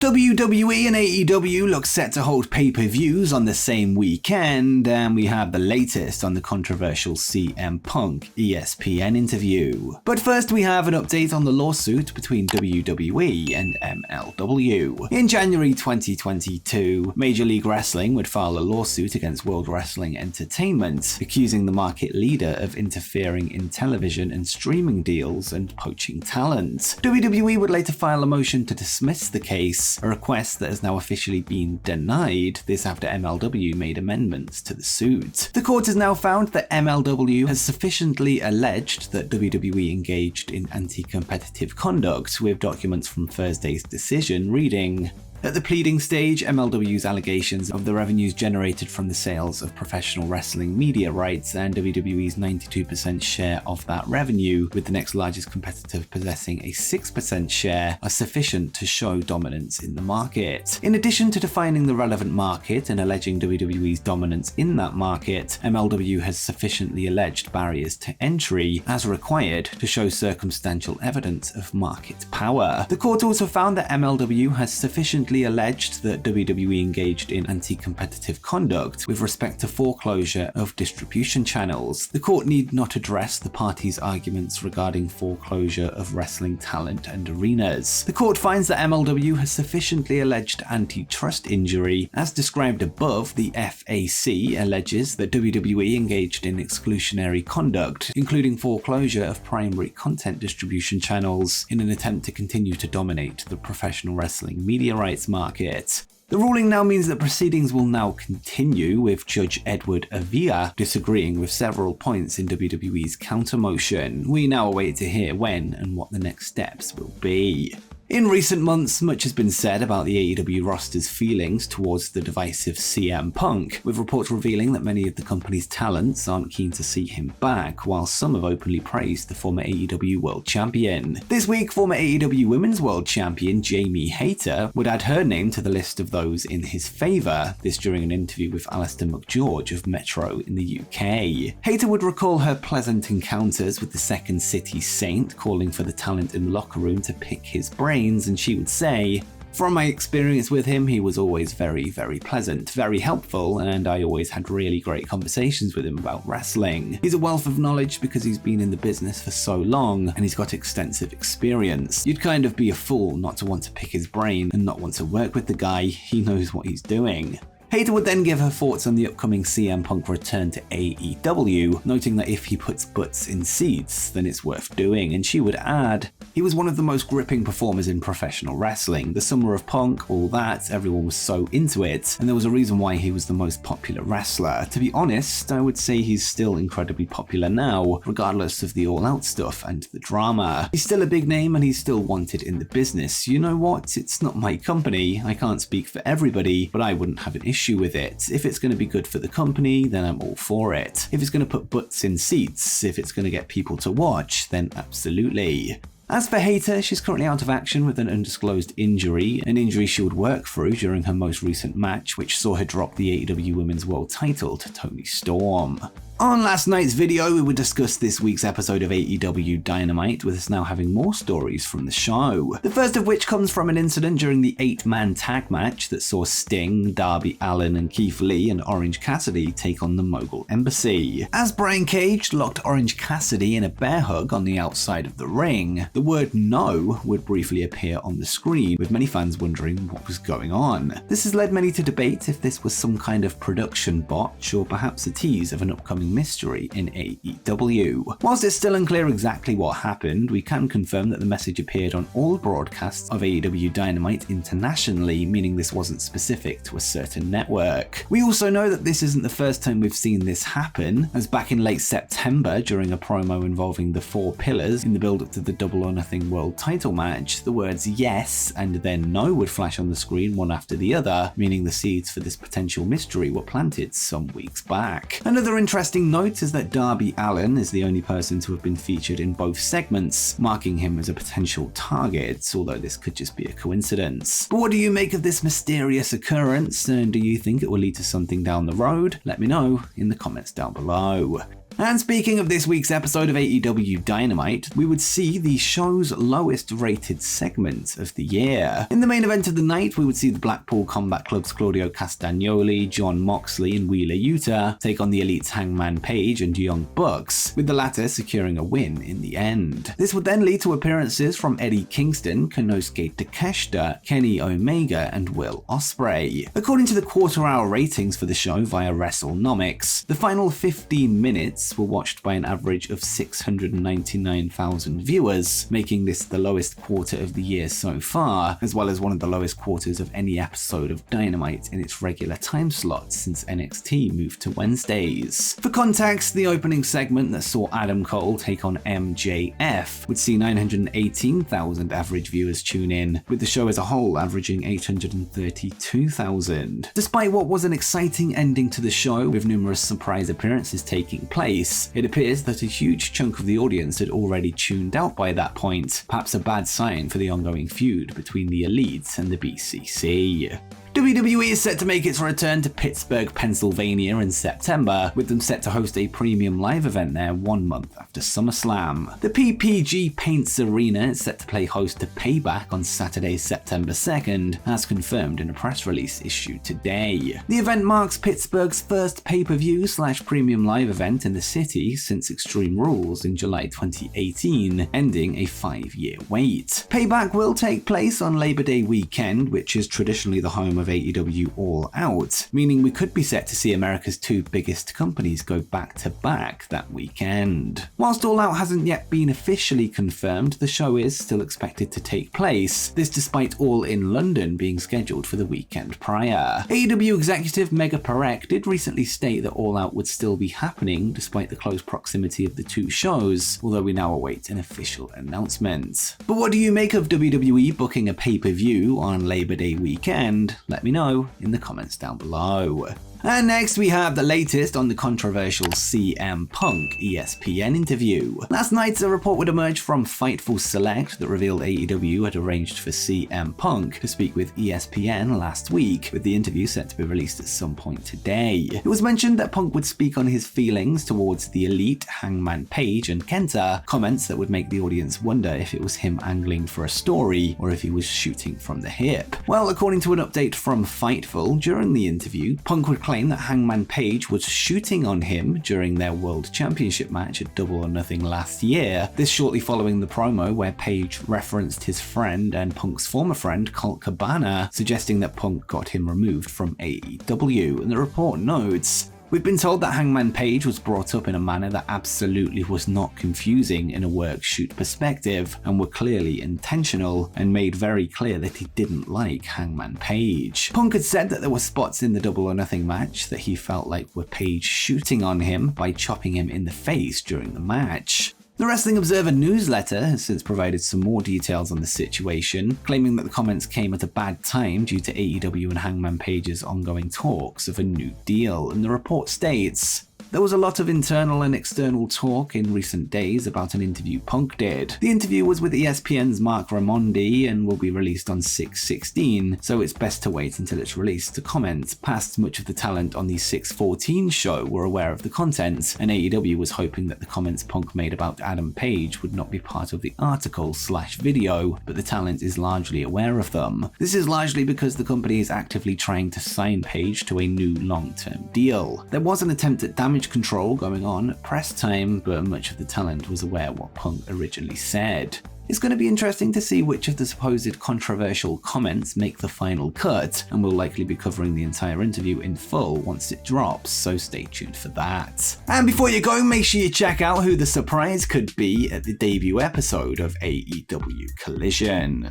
WWE and AEW look set to hold pay-per-views on the same weekend, and we have the latest on the controversial CM Punk ESPN interview. But first we have an update on the lawsuit between WWE and MLW. In January 2022, Major League Wrestling would file a lawsuit against World Wrestling Entertainment, accusing the market leader of interfering in television and streaming deals and poaching talent. WWE would later file a motion to dismiss the case, a request that has now officially been denied, this after MLW made amendments to the suit. The court has now found that MLW has sufficiently alleged that WWE engaged in anti-competitive conduct, with documents from Thursday's decision reading: at the pleading stage, MLW's allegations of the revenues generated from the sales of professional wrestling media rights and WWE's 92% share of that revenue, with the next largest competitor possessing a 6% share, are sufficient to show dominance in the market. In addition to defining the relevant market and alleging WWE's dominance in that market, MLW has sufficiently alleged barriers to entry, as required, to show circumstantial evidence of market power. The court also found that MLW has sufficiently alleged that WWE engaged in anti-competitive conduct with respect to foreclosure of distribution channels. The court need not address the parties' arguments regarding foreclosure of wrestling talent and arenas. The court finds that MLW has sufficiently alleged antitrust injury. As described above, the FAC alleges that WWE engaged in exclusionary conduct, including foreclosure of primary content distribution channels, in an attempt to continue to dominate the professional wrestling media rights market. The ruling now means that proceedings will now continue, with Judge Edward Avila disagreeing with several points in WWE's counter-motion. We now await to hear when and what the next steps will be. In recent months, much has been said about the AEW roster's feelings towards the divisive CM Punk, with reports revealing that many of the company's talents aren't keen to see him back, while some have openly praised the former AEW World Champion. This week, former AEW Women's World Champion Jamie Hayter would add her name to the list of those in his favour, this during an interview with Alistair McGeorge of Metro in the UK. Hayter would recall her pleasant encounters with the Second City Saint, calling for the talent in the locker room to pick his brain, and she would say, "From my experience with him, he was always very, very pleasant, very helpful, and I always had really great conversations with him about wrestling. He's a wealth of knowledge because he's been in the business for so long, and he's got extensive experience. You'd kind of be a fool not to want to pick his brain and not want to work with the guy. He knows what he's doing." Hayter would then give her thoughts on the upcoming CM Punk return to AEW, noting that if he puts butts in seats, then it's worth doing, and she would add, "He was one of the most gripping performers in professional wrestling. The summer of Punk, all that, everyone was so into it, and there was a reason why he was the most popular wrestler. To be honest, I would say he's still incredibly popular now, regardless of the all-out stuff and the drama. He's still a big name and he's still wanted in the business. You know what? It's not my company. I can't speak for everybody, but I wouldn't have an issue with it. If it's going to be good for the company, then I'm all for it. If it's going to put butts in seats, if it's going to get people to watch, then absolutely." As for Hayter, she's currently out of action with an undisclosed injury, an injury she would work through during her most recent match, which saw her drop the AEW Women's World title to Toni Storm. On last night's video, we would discuss this week's episode of AEW Dynamite, with us now having more stories from the show. The first of which comes from an incident during the 8-man tag match that saw Sting, Darby Allin, and Keith Lee and Orange Cassidy take on the Mogul Embassy. As Brian Cage locked Orange Cassidy in a bear hug on the outside of the ring, the word "no" would briefly appear on the screen, with many fans wondering what was going on. This has led many to debate if this was some kind of production botch, or perhaps a tease of an upcoming mystery in AEW. Whilst it's still unclear exactly what happened, we can confirm that the message appeared on all broadcasts of AEW Dynamite internationally, meaning this wasn't specific to a certain network. We also know that this isn't the first time we've seen this happen, as back in late September, during a promo involving the Four Pillars in the build-up to the Double or Nothing World title match, the words "yes" and then "no" would flash on the screen one after the other, meaning the seeds for this potential mystery were planted some weeks back. Another interesting note is that Darby Allin is the only person to have been featured in both segments, marking him as a potential target, although this could just be a coincidence. But what do you make of this mysterious occurrence, and do you think it will lead to something down the road? Let me know in the comments down below. And speaking of this week's episode of AEW Dynamite, we would see the show's lowest rated segment of the year. In the main event of the night, we would see the Blackpool Combat Club's Claudio Castagnoli, Jon Moxley, and Wheeler Yuta take on the Elite's Hangman Page and Young Bucks, with the latter securing a win in the end. This would then lead to appearances from Eddie Kingston, Konosuke Takeshita, Kenny Omega, and Will Ospreay. According to the quarter-hour ratings for the show via WrestleNomics, the final 15 minutes were watched by an average of 699,000 viewers, making this the lowest quarter of the year so far, as well as one of the lowest quarters of any episode of Dynamite in its regular time slot since NXT moved to Wednesdays. For context, the opening segment that saw Adam Cole take on MJF would see 918,000 average viewers tune in, with the show as a whole averaging 832,000. Despite what was an exciting ending to the show, with numerous surprise appearances taking place, it appears that a huge chunk of the audience had already tuned out by that point, perhaps a bad sign for the ongoing feud between the Elite and the BCC. WWE is set to make its return to Pittsburgh, Pennsylvania in September, with them set to host a premium live event there 1 month after SummerSlam. The PPG Paints Arena is set to play host to Payback on Saturday, September 2nd, as confirmed in a press release issued today. The event marks Pittsburgh's first pay-per-view/premium live event in the city since Extreme Rules in July 2018, ending a 5-year wait. Payback will take place on Labor Day weekend, which is traditionally the home of AEW All Out, meaning we could be set to see America's two biggest companies go back-to-back that weekend. Whilst All Out hasn't yet been officially confirmed, the show is still expected to take place, this despite All in London being scheduled for the weekend prior. AEW executive Mega Parek did recently state that All Out would still be happening despite the close proximity of the two shows, although we now await an official announcement. But what do you make of WWE booking a pay-per-view on Labor Day weekend? Let me know in the comments down below. And next we have the latest on the controversial CM Punk ESPN interview. Last night, a report would emerge from Fightful Select that revealed AEW had arranged for CM Punk to speak with ESPN last week, with the interview set to be released at some point today. It was mentioned that Punk would speak on his feelings towards the Elite, Hangman Page, and Kenta, comments that would make the audience wonder if it was him angling for a story or if he was shooting from the hip. Well, according to an update from Fightful, during the interview, Punk would claim that Hangman Page was shooting on him during their World Championship match at Double or Nothing last year, this shortly following the promo where Page referenced his friend and Punk's former friend Colt Cabana, suggesting that Punk got him removed from AEW, and the report notes, "We've been told that Hangman Page was brought up in a manner that absolutely was not confusing in a work-shoot perspective, and were clearly intentional, and made very clear that he didn't like Hangman Page." Punk had said that there were spots in the Double or Nothing match that he felt like were Page shooting on him by chopping him in the face during the match. The Wrestling Observer newsletter has since provided some more details on the situation, claiming that the comments came at a bad time due to AEW and Hangman Page's ongoing talks of a new deal, and the report states, "There was a lot of internal and external talk in recent days about an interview Punk did. The interview was with ESPN's Mark Raimondi and will be released on 6/16, so it's best to wait until it's released to comment. Past much of the talent on the 6/14 show were aware of the content, and AEW was hoping that the comments Punk made about Adam Page would not be part of the article/video, but the talent is largely aware of them. This is largely because the company is actively trying to sign Page to a new long-term deal. There was an attempt at damage control going on at press time, but much of the talent was aware what Punk originally said. It's going to be interesting to see which of the supposed controversial comments make the final cut, and we'll likely be covering the entire interview in full once it drops, so stay tuned for that. And before you go, make sure you check out who the surprise could be at the debut episode of AEW Collision.